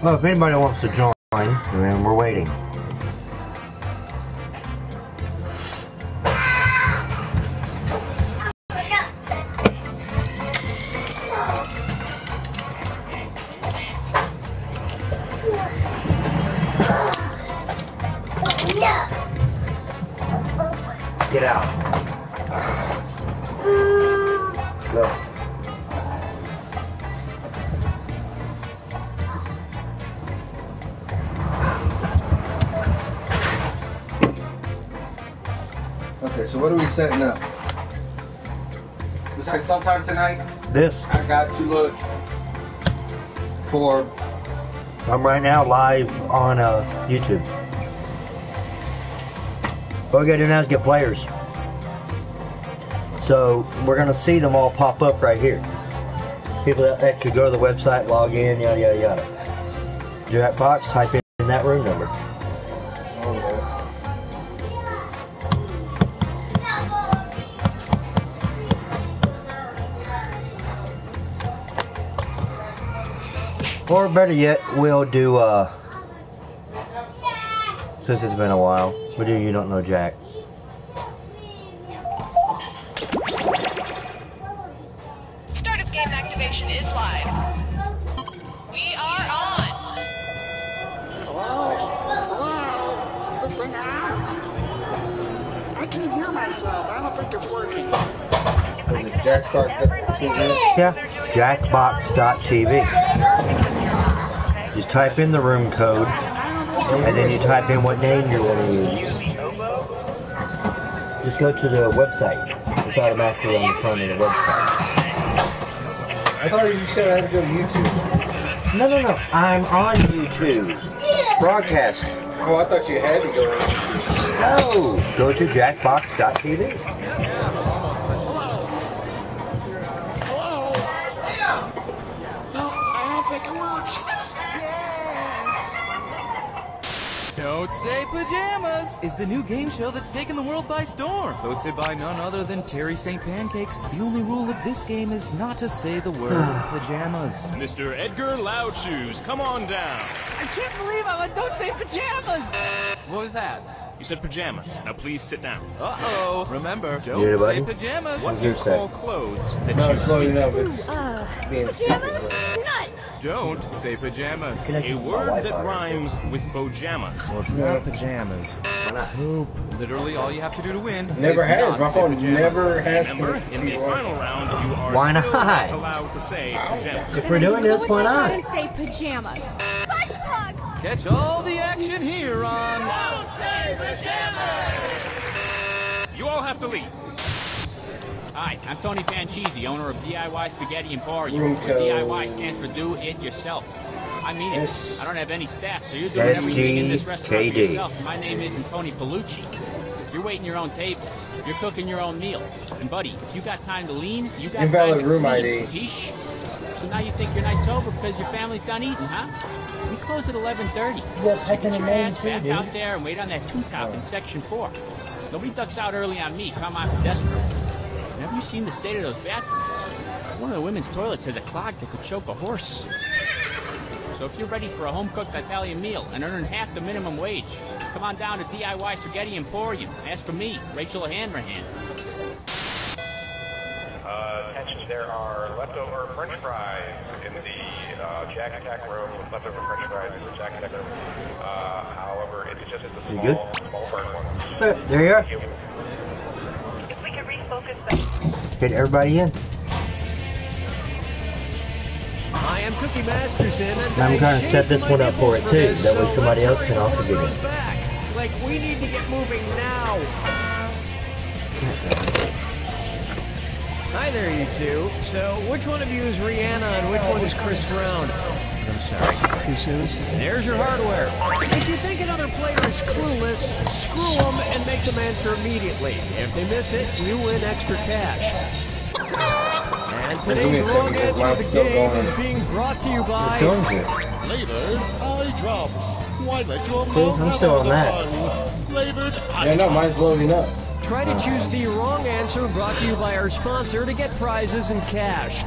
Well, if anybody wants to join, then we're waiting. Get out. Go. Okay, so what are we setting up? This like sometime tonight? This. I got to look for... I'm right now live on YouTube. All we gotta do now is get players. So we're gonna see them all pop up right here. People that actually go to the website, log in, yada yada yada. Jackbox, type in that room number. Or better yet, we'll do, since it's been a while, we'll do You Don't Know Jack. Startup game activation is live. We are on. I can hear myself. I don't think it's working. Was it Jackbox.tv? Yeah, Jackbox.tv. Just type in the room code, and then you type in what name you want to use. Just go to the website. It's automatically on the front of the website. I thought you said I had to go to YouTube. No, no, no. I'm on YouTube. Broadcasting. Oh, I thought you had to go on YouTube. No! Go to Jackbox.tv. Don't Say Pajamas is the new game show that's taken the world by storm. Hosted by none other than Terry St. Pancakes. The only rule of this game is not to say the word pajamas. Mr. Edgar Loud-Shoes, come on down. I can't believe I'm a Don't Say Pajamas! What was that? You said pajamas. Now please sit down. Uh-oh. Remember, don't Yeah, say buddy. pajamas. What do you call clothes that No, you it's loading see? up. It's being stupid. Nuts. Don't say pajamas. A word that rhymes with bojamas. Well, it's not pajamas. Poop. Literally all you have to do to win Never is has. not My say phone pajamas. never has. Remember, in the final round, you are Why still not? not allowed to say pajamas. If we're doing this, why not? And say pajamas. Catch all the action here on Don't say pajamas! You all have to leave. Hi, I'm Tony Panchisi, owner of DIY Spaghetti Emporium. Room Where DIY code. stands for Do It Yourself. I mean it. Yes. I don't have any staff, so you're doing everything in this restaurant for SGKD. yourself. My name isn't Tony Pellucci. You're waiting your own table. You're cooking your own meal. And buddy, if you got time to lean, you got Invalid time to room clean. ID. Capiche? So now you think your night's over because your family's done eating, huh? We close at 11:30. Yeah, So packing get a your main ass too, back dude. out there and wait on that two-top in Section 4. Nobody ducks out early on me. Come on, desperate. Have you seen the state of those bathrooms? One of the women's toilets has a clog that could choke a horse. So if you're ready for a home-cooked Italian meal and earning half the minimum wage, come on down to DIY Spaghetti Emporium. Ask for me, Rachel Hanrahan. Attention, there are leftover French fries in the Jack Attack room. Leftover French fries in the Jack Attack room. However, it's just the You small burn ones. There you are. If we could refocus the... Get everybody in. I am Cookie Masterson, and I'm I trying to set shaved this my one up for nipples it, too. this, That way so somebody let's else hurry can also before get it in. goes back. Like, we need to get moving now. Hi there, you two. So, which one of you is Rihanna and which one is Chris Brown? I'm sorry, too soon? There's your hardware. If you think another player is clueless, screw them and make them answer immediately. If they miss it, you win extra cash. And today's wrong answer of the game is being brought to you by... Flavored eye drops. Why let your mouth I'm still on that. Flavored eye Yeah, no, mine's drops. loading up. Try to choose the wrong answer, brought to you by our sponsor, to get prizes and cash.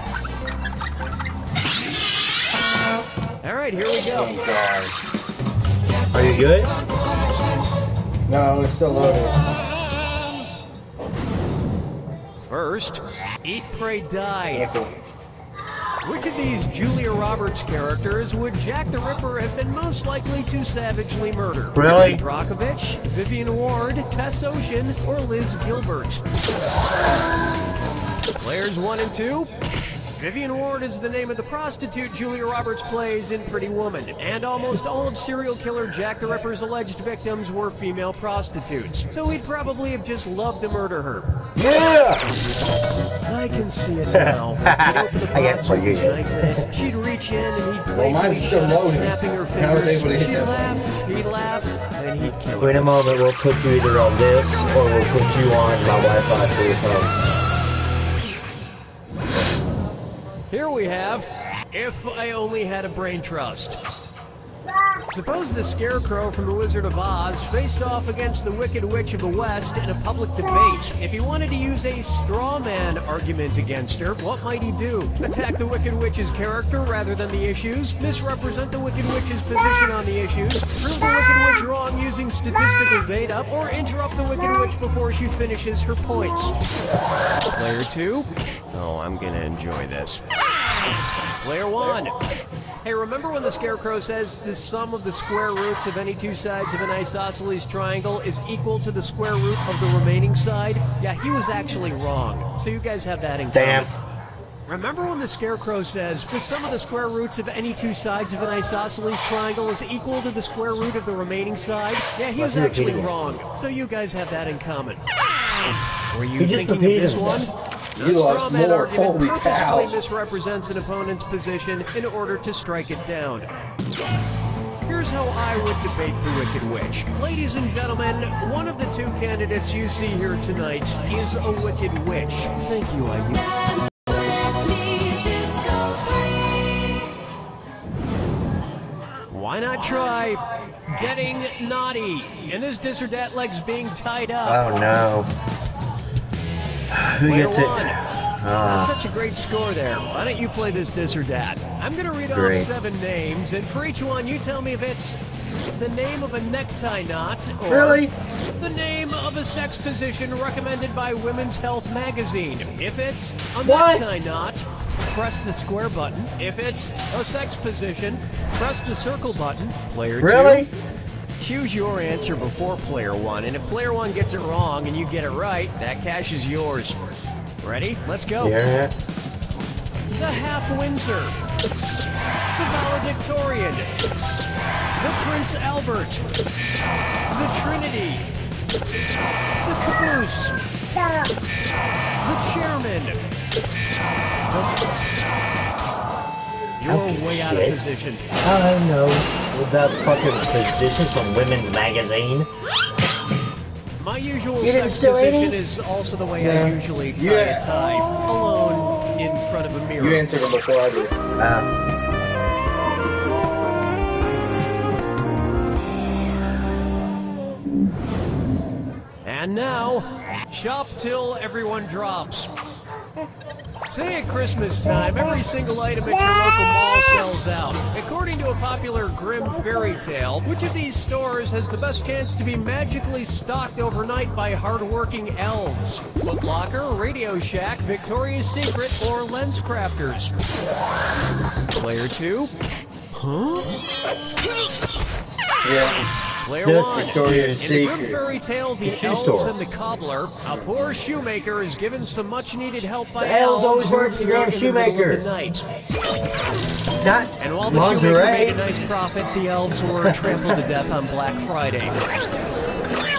All right, here we go. Oh, God. Are you good? No, it's still loading. First, Eat, Pray, Die. Which of these Julia Roberts characters would Jack the Ripper have been most likely to savagely murder? Really? Brockovich, Vivian Ward, Tess Ocean, or Liz Gilbert? Players 1 and 2. Vivian Ward is the name of the prostitute Julia Roberts plays in Pretty Woman, and almost all of serial killer Jack the Ripper's alleged victims were female prostitutes, so he'd probably have just loved to murder her. Yeah! I can see it now. I got for you. She'd reach in and he'd Well, playfully mine's still shut it, loading. snapping her I was fingers. able to hit She'd that. laugh, he'd laugh, and he'd kill Wait her. a moment, we'll put you either on this or we'll put you on my Wi-Fi for your phone. Here we have If I Only Had a Brain Trust. Suppose the Scarecrow from The Wizard of Oz faced off against the Wicked Witch of the West in a public debate. If he wanted to use a straw man argument against her, what might he do? Attack the Wicked Witch's character rather than the issues? Misrepresent the Wicked Witch's position on the issues? Prove the Wicked Witch wrong using statistical data? Or interrupt the Wicked Witch before she finishes her points? Player 2? Oh, I'm gonna enjoy this. Player 1. Hey, remember when the Scarecrow says the sum of the square roots of any two sides of an isosceles triangle is equal to the square root of the remaining side? Yeah, he was actually wrong. So you guys have that in common. Damn. Remember when the Scarecrow says the sum of the square roots of any two sides of an isosceles triangle is equal to the square root of the remaining side? Yeah, he was actually wrong. So you guys have that in common. Were you thinking of this one? The straw man argument purposefully misrepresents an opponent's position in order to strike it down. Here's how I would debate the Wicked Witch. Ladies and gentlemen, one of the two candidates you see here tonight is a Wicked Witch. Thank you, IU. Why not try getting naughty? And this dis or dat leg's being tied up. Oh no. Who gets it? Not such a great score there. Why don't you play this dis or dat? I'm gonna read off 7 names, and for each one you tell me if it's the name of a necktie knot, or the name of a sex position recommended by Women's Health magazine. If it's a necktie knot, press the square button. If it's a sex position, press the circle button. Player 2. Choose your answer before player 1, and if player 1 gets it wrong and you get it right, that cash is yours. Ready? Let's go. Yeah. The Half Windsor. The Valedictorian. The Prince Albert. The Trinity. The Caboose. The Chairman. You're way out of position. I know. That fucking position from Women's Magazine. My usual sex position is also the way I usually tie a tie, alone in front of a mirror. You answered them before I did. And now, shop till everyone drops. Say at Christmas time, every single item at your local mall sells out. According to a popular grim fairy tale, which of these stores has the best chance to be magically stocked overnight by hardworking elves? Foot Locker, Radio Shack, Victoria's Secret, or Lens Crafters? Player 2? Huh? Yeah. Player 1. Victoria's In the grim Secret. fairy tale, The Elves and the Cobbler, a poor shoemaker is given some much-needed help by The elves always who work for the appear in the middle shoemaker. of the night. Not And while the shoemaker lingerie. made a nice profit, the elves were trampled to death on Black Friday.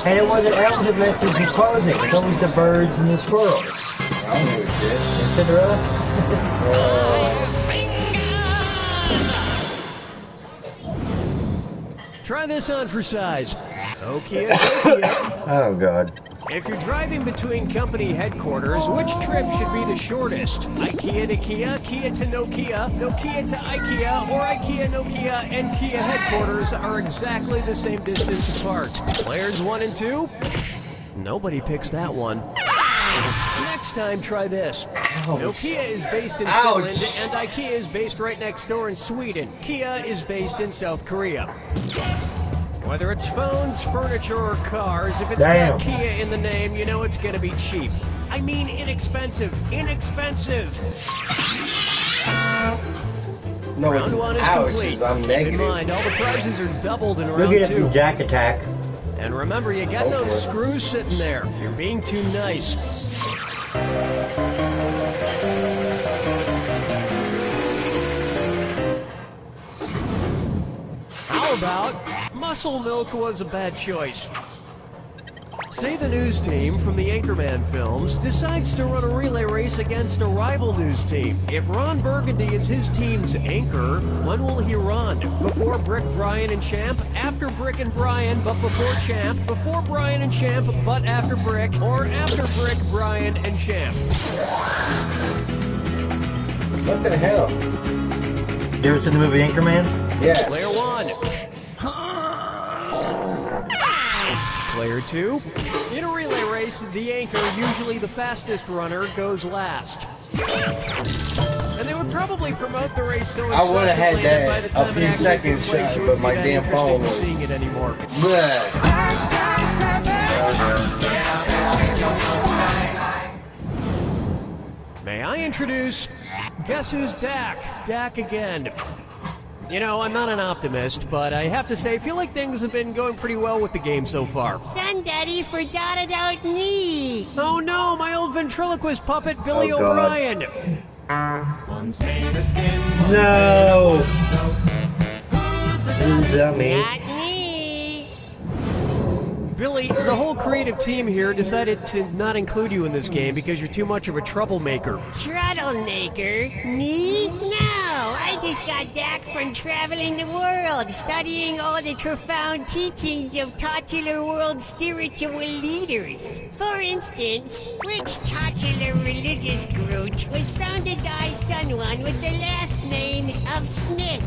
And it wasn't elves that messes with clothing. It's always the birds and the squirrels. I don't know shit. And Cinderella? Try this on for size. Nokia, Nokia. Oh, God. If you're driving between company headquarters, which trip should be the shortest? IKEA to Kia, Kia to Nokia, Nokia to IKEA, or IKEA, Nokia, and Kia headquarters are exactly the same distance apart. Players 1 and 2? Nobody picks that one. Next time, try this. Nokia is based in Ouch. Finland, and IKEA is based right next door in Sweden. Kia is based in South Korea. Whether it's phones, furniture, or cars, if it's Damn. got Kia in the name, you know it's gonna be cheap. I mean inexpensive. Inexpensive! No, Round it's one is ouch. complete. I'm Keep negative. in mind, all the prizes are doubled in You'll round get it two. from Jack Attack. And remember, you got those screws sitting there. You're being too nice. How about muscle milk was a bad choice? Say the news team from the Anchorman films decides to run a relay race against a rival news team. If Ron Burgundy is his team's anchor, when will he run? Before Brick, Brian, and Champ? After Brick and Brian, but before Champ? Before Brian and Champ, but after Brick? Or after Brick, Brian, and Champ? What the hell? You ever seen the movie Anchorman? Yeah. Player one. Player two. In a relay race, the anchor, usually the fastest runner, goes last. And they would probably promote the race so I would have had incessantly that by the that time a it few actually seconds took place, shot, you but wouldn't my be that damn interested phone in was. seeing it anymore. Bleh. May I introduce... Guess who's Dak? Dak again. You know, I'm not an optimist, but I have to say, I feel like things have been going pretty well with the game so far. Son, Daddy forgot about me. Oh no, my old ventriloquist puppet, Billy Oh, God. O'Brien. No! You dummy. Not me. Billy, the whole creative team here decided to not include you in this game because you're too much of a troublemaker. Troublemaker? Me? No, I just got back from traveling the world, studying all the profound teachings of titular world spiritual leaders. For instance, which titular religious group was founded by someone with the last name of Smith?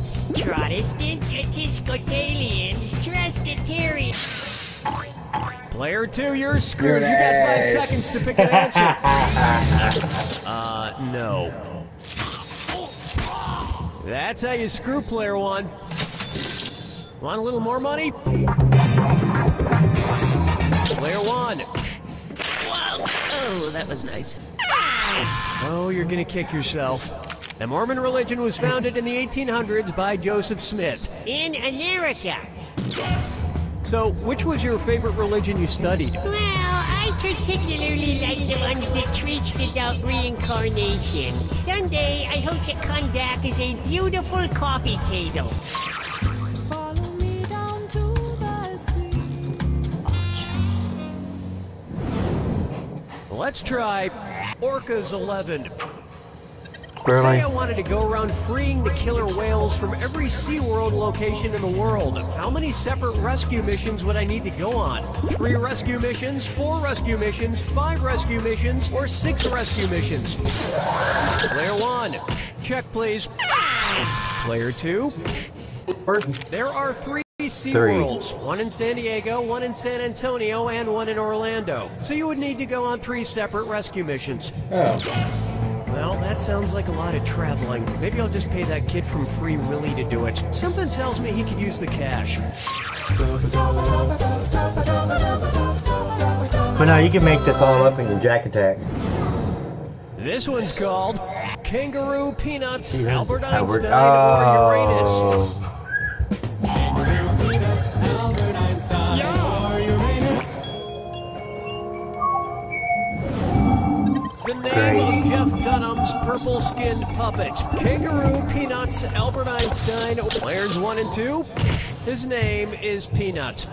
Protestants, Episcopalians, Presbyterians. Player two, you're screwed. You're You got 5 ass. seconds to pick an answer. No. That's how you screw player one. Want a little more money? Player one. Whoa! Oh, that was nice. Oh, you're gonna kick yourself. The Mormon religion was founded in the 1800s by Joseph Smith. In America. So, which was your favorite religion you studied? Well, I particularly like the ones that preach about reincarnation. Someday, I hope to come back as a beautiful coffee table. Follow me down to the sea. Let's try Orcas 11. Really? Say I wanted to go around freeing the killer whales from every SeaWorld location in the world. How many separate rescue missions would I need to go on? 3 rescue missions, 4 rescue missions, 5 rescue missions, or 6 rescue missions? Player 1, check please. Player 2, there are 3 SeaWorlds. 1 in San Diego, 1 in San Antonio, and 1 in Orlando. So you would need to go on 3 separate rescue missions. Oh. Well, that sounds like a lot of traveling. Maybe I'll just pay that kid from Free Willy to do it. Something tells me he could use the cash. But no, you can make this all up in your Jack Attack. This one's called Kangaroo Peanuts, Yeah. Albert Albert- Einstein, or Uranus. Oh. The name of Jeff Dunham's purple-skinned puppet. Kangaroo Peanuts, Albert Einstein. Players 1 and 2. His name is Peanut.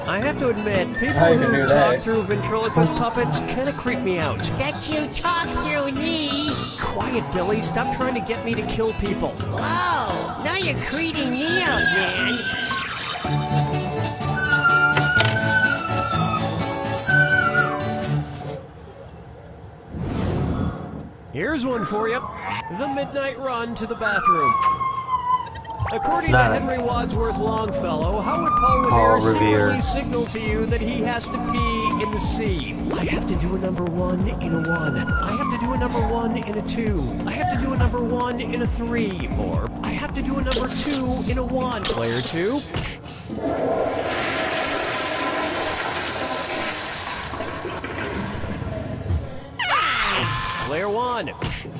I have to admit, people I even who knew talk that. through ventriloquist puppets kind of creep me out. That you talk through me. Quiet, Billy. Stop trying to get me to kill people. Wow, now you're creeping me out, man. Here's one for you. The Midnight Run to the Bathroom. According None. to Henry Wadsworth Longfellow, how would Paul Paul Revere Revere. secretly signal to you that he has to pee in the sea? I have to do a number 1 in a 1. I have to do a number 1 in a 2. I have to do a number 1 in a 3. Or I have to do a number 2 in a 1. Player 2. Player 1.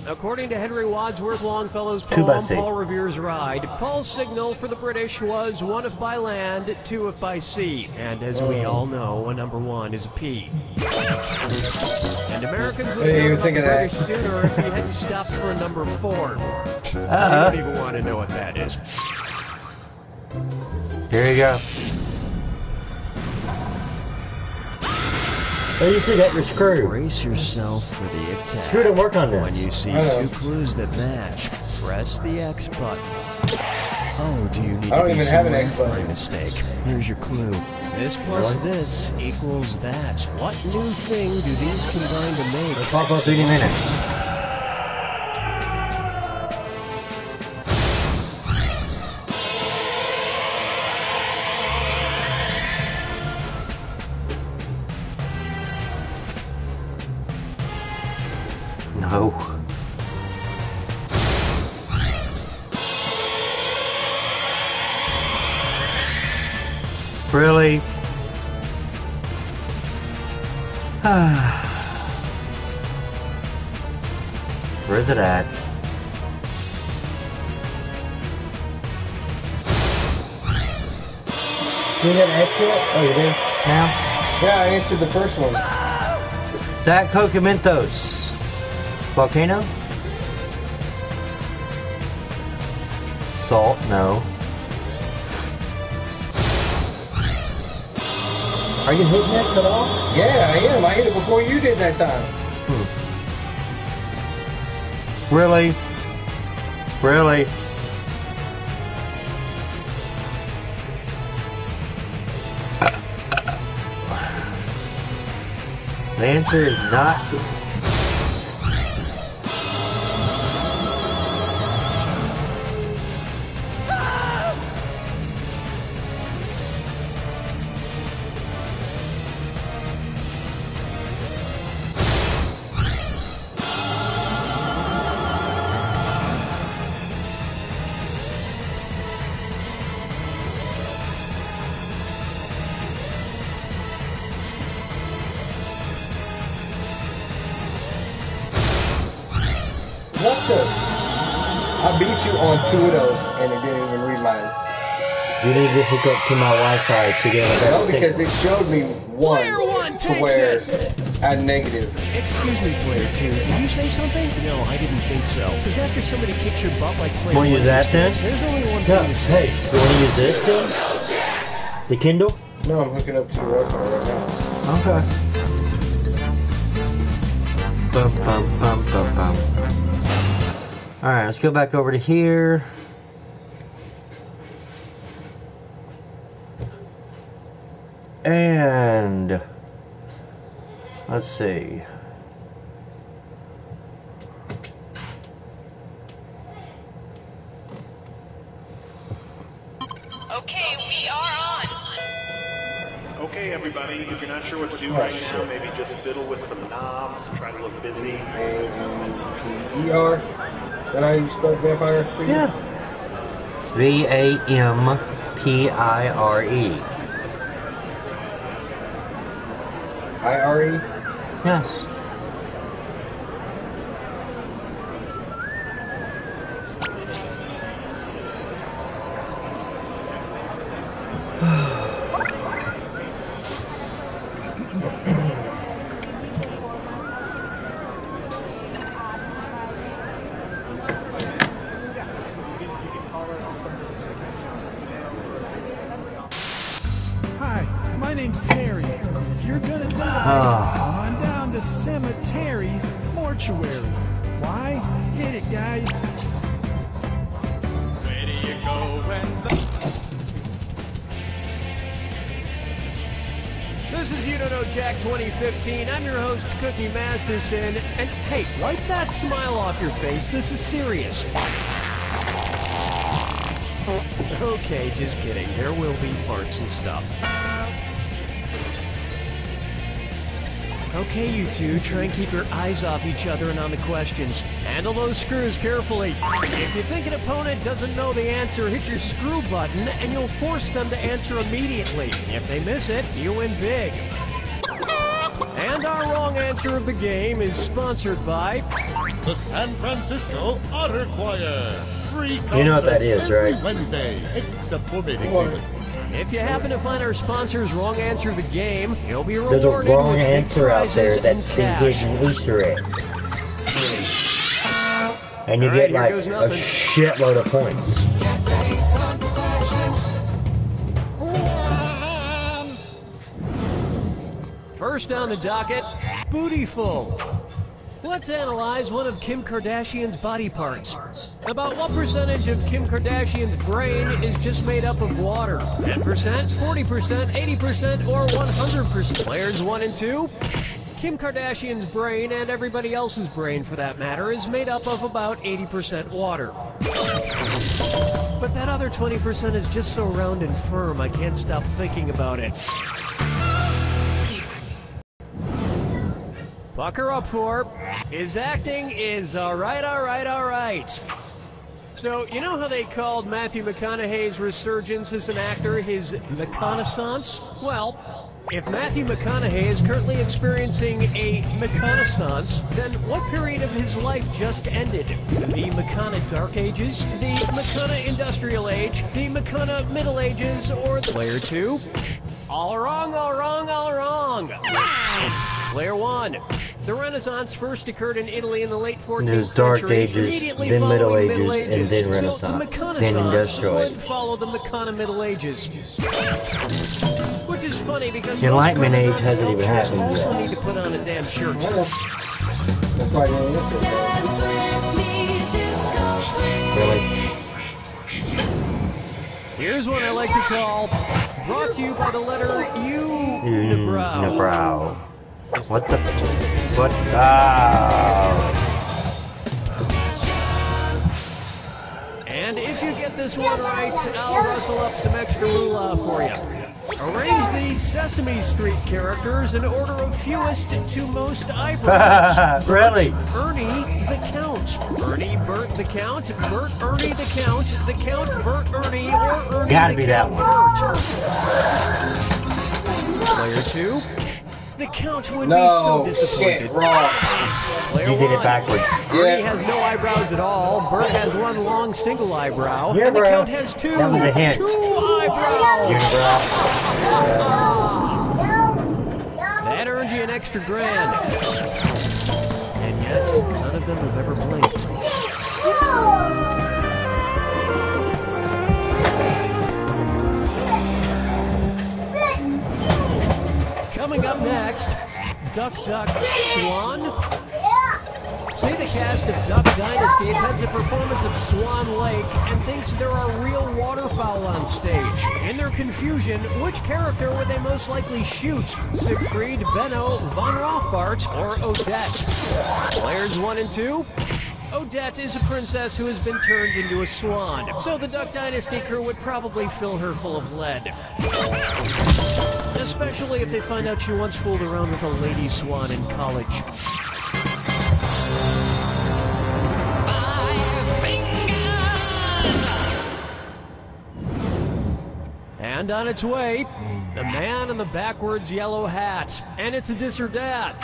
According to Henry Wadsworth Longfellow's 2 by poem, sea. Paul Revere's Ride, Paul's signal for the British was 1 if by land, 2 if by sea. And as we all know, a number 1 is a P. And Americans would have known about the British sooner if he hadn't stopped for a number 4. I don't even want to know what that is. Here you go. Oh, you see that? You're screwed. Brace yourself for the attack. Screw didn't work on this. When you see 2 clues that match, press the X button. Oh, do you need I don't to be even have an somewhere? X button. My mistake. Here's your clue. This plus this equals that. What new thing do these combine to make? It'll pop up any minute. No. Really? Where's it at? You got an X yet? Oh, you do? Now? Yeah, I answered the first one. That Cocamentos. Volcano? Salt? No. Are you hitting X at all? Yeah, I am. I hit it before you did that time. Really? Really? The answer is not. What the? I beat you on 2 of those, and it didn't even read mine. You need to hook up to my Wi-Fi to get a better No, because signal. it showed me 1 Player 1 to takes where it. at negative. Excuse me, player 2. Did you say something? No, I didn't think so. Because after somebody kicks your butt like player Want to 1 use that used to, then? there's only one Yeah. thing to say. Hey, you want to use this then? The Kindle? No, I'm hooking up to your Wi-Fi right now. Okay. Bum, bum, bum, bum, bum. Alright, let's go back over to here. And let's see. Okay, we are on. Okay, everybody, if you're not sure what to do right now, maybe just fiddle with some knobs, try to look busy. A-M-P-E-R. Is that how you spell vampire for you? Yeah. V-A-M-P-I-R-E. I-R-E? Yes. Hi, my name's Terry. If you're gonna die, come on down to Cemetery's Mortuary. Why? Hit it, guys. Ready you go when This is You Don't Know Jack 2015. I'm your host, Cookie Masterson. And hey, wipe that smile off your face. This is serious. Okay, just kidding. There will be parts and stuff. Okay, you two, try and keep your eyes off each other and on the questions. Handle those screws carefully. If you think an opponent doesn't know the answer, hit your screw button and you'll force them to answer immediately. If they miss it, you win big. And our wrong answer of the game is sponsored by the San Francisco Otter Choir. Free concerts You know what that is, every right? Wednesday, except for mating season. If you happen to find our sponsor's wrong answer of the game, you'll be There's rewarded a wrong with big answer out there prizes and that's been cash. hidden Easter egg. And you All get right, here like goes a nothing. shitload of points. First on the docket, Bootyful. Let's analyze one of Kim Kardashian's body parts. About what percentage of Kim Kardashian's brain is just made up of water? 10%, 40%, 80%, or 100%? Players 1 and 2. Kim Kardashian's brain, and everybody else's brain for that matter, is made up of about 80% water. But that other 20% is just so round and firm, I can't stop thinking about it. Pucker up for his acting is alright. So, you know how they called Matthew McConaughey's resurgence as an actor his McConaissance? Well, if Matthew McConaughey is currently experiencing a McConaissance, then what period of his life just ended? The McCona Dark Ages? The McCona Industrial Age? The McCona Middle Ages? Or Player 2? All wrong. Player 1. The Renaissance first occurred in Italy in the late 14th There's Dark century, Ages, immediately then Middle following Ages, and then Renaissance, So the then McConaissance Industrial would Age. follow the McCona Middle Ages. Which is funny because Enlightenment most Age Renaissance hasn't even sculptures happened also yet. need to put on a damn shirt. That's why I didn't answer. Really? Here's one I like to call, brought to you by the letter U-nibrow. Nibrow. What the? What? Ah. And if you get this one right, I'll rustle up some extra moolah for you. Arrange the Sesame Street characters in order of fewest to most eyebrows. Really? Ernie the Count. Ernie Bert the Count. Bert Ernie the Count. The Count Bert Ernie or Ernie Gotta the be that Count one. Bert. Player 2. The Count would be No, so disappointed. shit, wrong. Player You did it 1. backwards. Ernie has no eyebrows at all. Bert has one long single eyebrow. Yeah, and the bro. Count has two. That was a hint. 2 eyebrows. Unibrow. That earned you an extra grand. And yet, none of them have ever blinked. Coming up next, Duck Duck Swan. Say the cast of Duck Dynasty attends a performance of Swan Lake and thinks there are real waterfowl on stage. In their confusion, which character would they most likely shoot? Siegfried, Benno, Von Rothbart, or Odette? Players 1 and 2. Odette is a princess who has been turned into a swan, so the Duck Dynasty crew would probably fill her full of lead. Especially if they find out she once fooled around with a lady swan in college. And on its way, the man in the backwards yellow hat. And it's a dis or dat.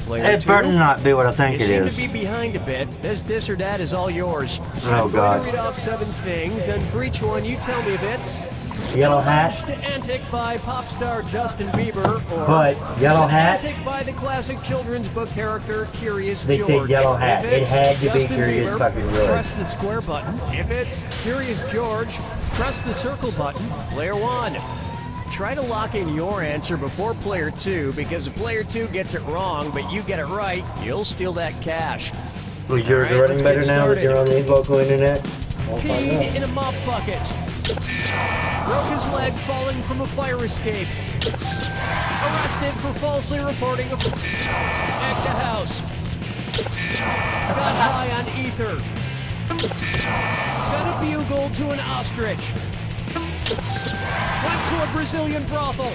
Player It 2. better not be what I think You it seem is. to be behind a bit. This dis or dat is all yours. Oh, I'm God. going to read off 7 things, and for each one, you tell me if it's Yellow hat. to Antic by pop star Justin Bieber, or But yellow hat. Antic by the classic children's book character Curious They George. said yellow hat. If It it's had to be Justin Curious Bieber, fucking George. press the square button. If it's Curious George, press the circle button. Player 1. Try to lock in your answer before player 2, because if player 2 gets it wrong, but you get it right, you'll steal that cash. Was yours All right, running let's better get now that you're on the local internet? Peed in a mop bucket. Broke his leg falling from a fire escape. Arrested for falsely reporting a at the house. Got high on ether. Got a bugle to an ostrich. Went to a Brazilian brothel.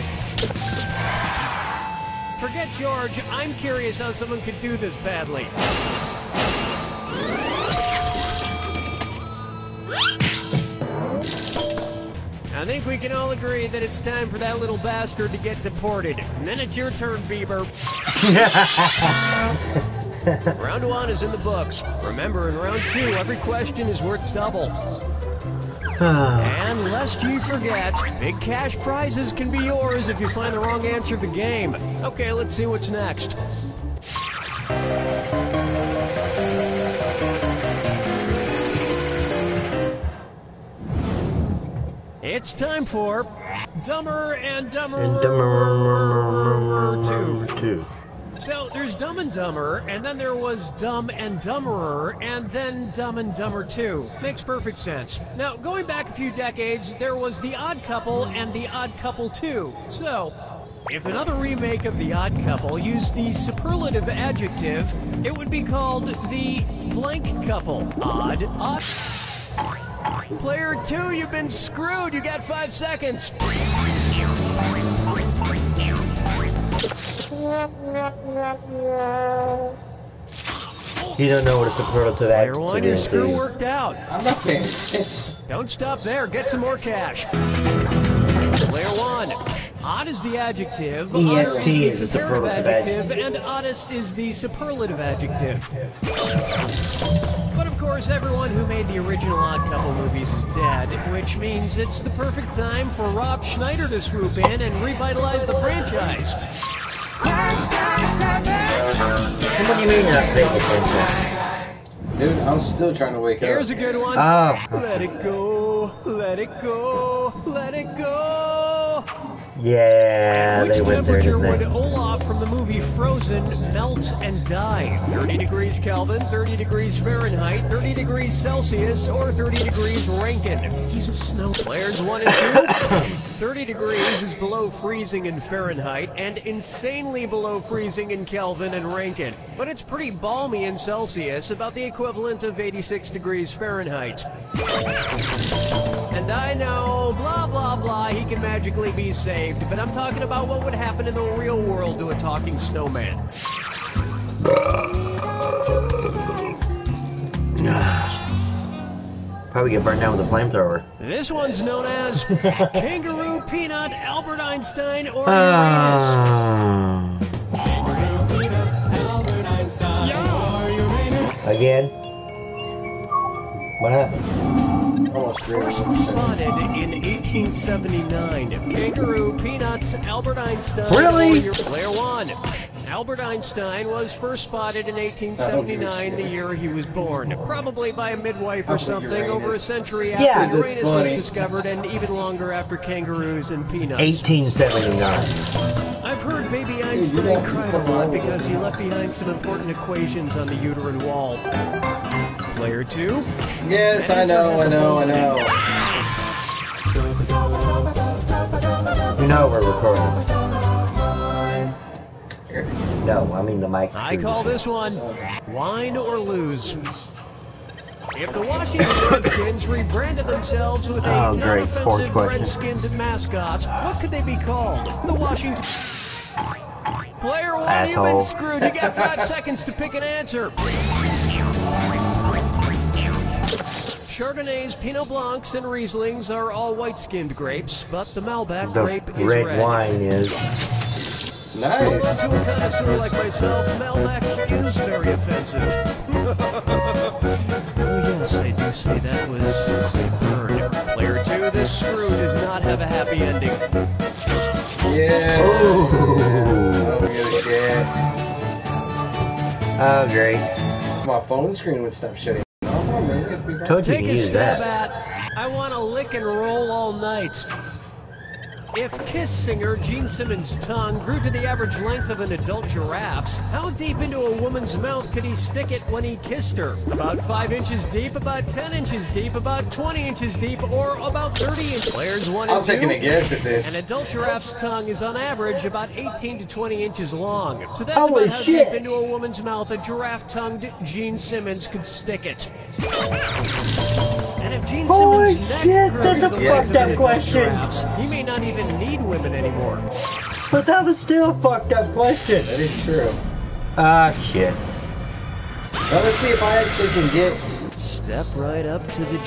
Forget George, I'm curious how someone could do this badly. I think we can all agree that it's time for that little bastard to get deported. And then it's your turn, Bieber. Round 1 is in the books. Remember, in round 2, every question is worth double. And lest you forget, big cash prizes can be yours if you find the wrong answer to the game. Okay, let's see what's next. It's time for Dumber and Dumber 2. So there's Dumb and Dumber, and then there was Dumb and Dumberer, and then Dumb and Dumber 2. Makes perfect sense. Now, going back a few decades, there was The Odd Couple and The Odd Couple 2. So, if another remake of The Odd Couple used the superlative adjective, it would be called The Blank Couple. Odd. Player 2, you've been screwed. You got 5 seconds. You don't know what a superlative adjective is. Player 1, your screw worked out. I'm not paying attention. Don't stop there. Get some more cash. Player 1. Odd is the adjective, EST is the a comparative superlative adjective, adjective, and oddest is the superlative adjective. But of course, everyone who made the original Odd Couple movies is dead, which means it's the perfect time for Rob Schneider to swoop in and revitalize the franchise. What do you mean you're not paying attention? Dude, I'm still trying to wake up. Here's a good one. Oh. Let it go, let it go, let it go. Yeah, Which they went there, temperature didn't would they? Olaf from the movie Frozen melt and die? 30 degrees Kelvin, 30 degrees Fahrenheit, 30 degrees Celsius, or 30 degrees Rankine? He's a snow. Players 1 and 2. 30 degrees is below freezing in Fahrenheit and insanely below freezing in Kelvin and Rankine. But it's pretty balmy in Celsius, about the equivalent of 86 degrees Fahrenheit. And I know, blah, blah, blah, he can magically be saved, but I'm talking about what would happen in the real world to a talking snowman. Probably get burned down with a flamethrower. This one's known as Kangaroo, Peanut, Albert Einstein, or Uranus. Again? What happened? First spotted in 1879. Kangaroo, Peanuts, Albert Einstein. Really? Player 1. Albert Einstein was first spotted in 1879, the year he was born. Probably by a midwife or something over a century after Uranus was discovered, and even longer after kangaroos and peanuts. 1879. I've heard baby Einstein cried a lot because he left behind some important equations on the uterine wall. Player 2? Yes, I know. You know we're recording. No, I mean the mic. I call this one wine or lose. If the Washington Redskins rebranded themselves with a non-offensive red-skinned mascot, what could they be called? The Washington... Player 1, Asshole. you've been screwed. You got 5 seconds to pick an answer. Chardonnays, Pinot Blancs, and Rieslings are all white-skinned grapes, but the Malbec grape is red. Red wine is... Nice. But to a connoisseur like myself, Malbec is very offensive. Oh yes, I do say that was a burn. Player 2, this screw does not have a happy ending. Yeah. Ooh. I don't give a shit. Oh, great. My phone screen would stop shutting. Told you Take to a use stab that. at, I want to lick and roll all night. If Kiss singer Gene Simmons' tongue grew to the average length of an adult giraffe's, how deep into a woman's mouth could he stick it when he kissed her? About 5 inches deep, about 10 inches deep, about 20 inches deep, or about 30 inches? Players 1 and 2. I'm taking a guess at this. An adult giraffe's tongue is on average about 18 to 20 inches long. So that's Holy about how shit. deep into a woman's mouth a giraffe-tongued Gene Simmons could stick it. And if Gene Holy Simmons' neck shit, grows that's a the fucked legs of up an adult question. giraffes, he may not even need women anymore. But that was still a fucked up question. That is true. Ah, shit. Now let's see if I actually can get... Step right up to the...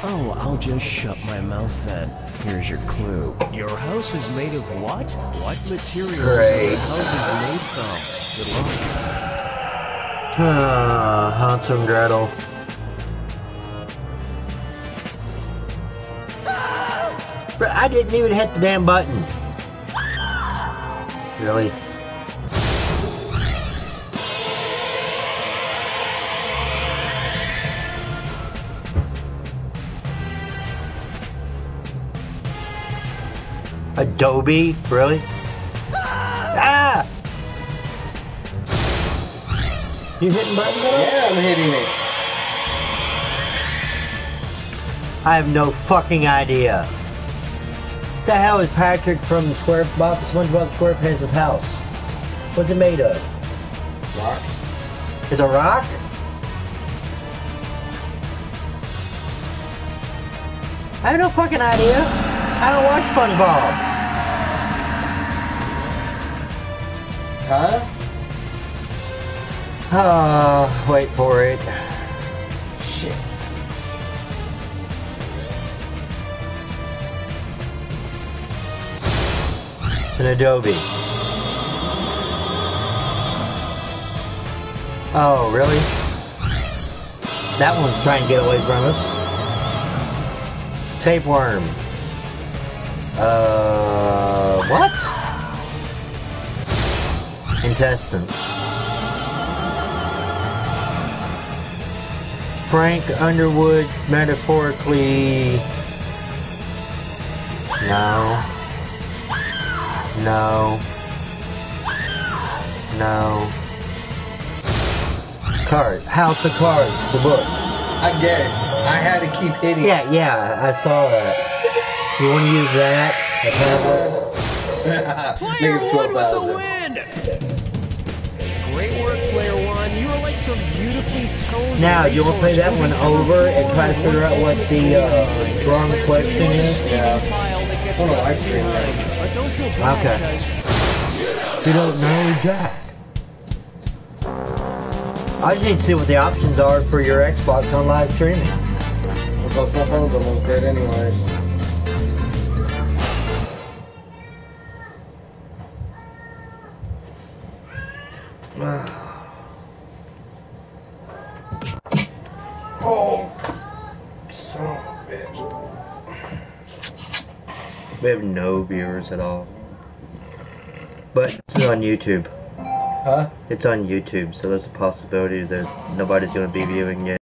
Oh, I'll just shut my mouth then. Here's your clue. Your house is made of what? What materials are your houses made from? Good luck. Hansel and Gretel. But I didn't even hit the damn button. Really? Adobe? Really? Ah! You hitting buttons? Yeah, I'm hitting it. I have no fucking idea. What the hell is Patrick from SpongeBob SquarePants' house? What's it made of? Rock. It's a rock? I have no fucking idea. I don't watch SpongeBob. Huh? Wait for it. Shit. An Adobe. Oh, really? That one's trying to get away from us. Tapeworm. What? Intestines. Frank Underwood, metaphorically... No. No. No. Cards. House of Cards, the book. I guessed. I had to keep hitting. Yeah, I saw that. You want to use that? Player 1 with the win! Great work, Player 1. You are like some beautifully toned... Now, you want to play that one over and try to figure out what the wrong question is? Yeah. I want to live stream that. Don't feel bad, Okay. You don't know, Jack. I just need to see what the options are for your Xbox on live streaming. Because my phone's almost dead anyways. Oh, son of a bitch. We have no viewers at all. But it's on YouTube. Huh? It's on YouTube, so there's a possibility that nobody's going to be viewing yet.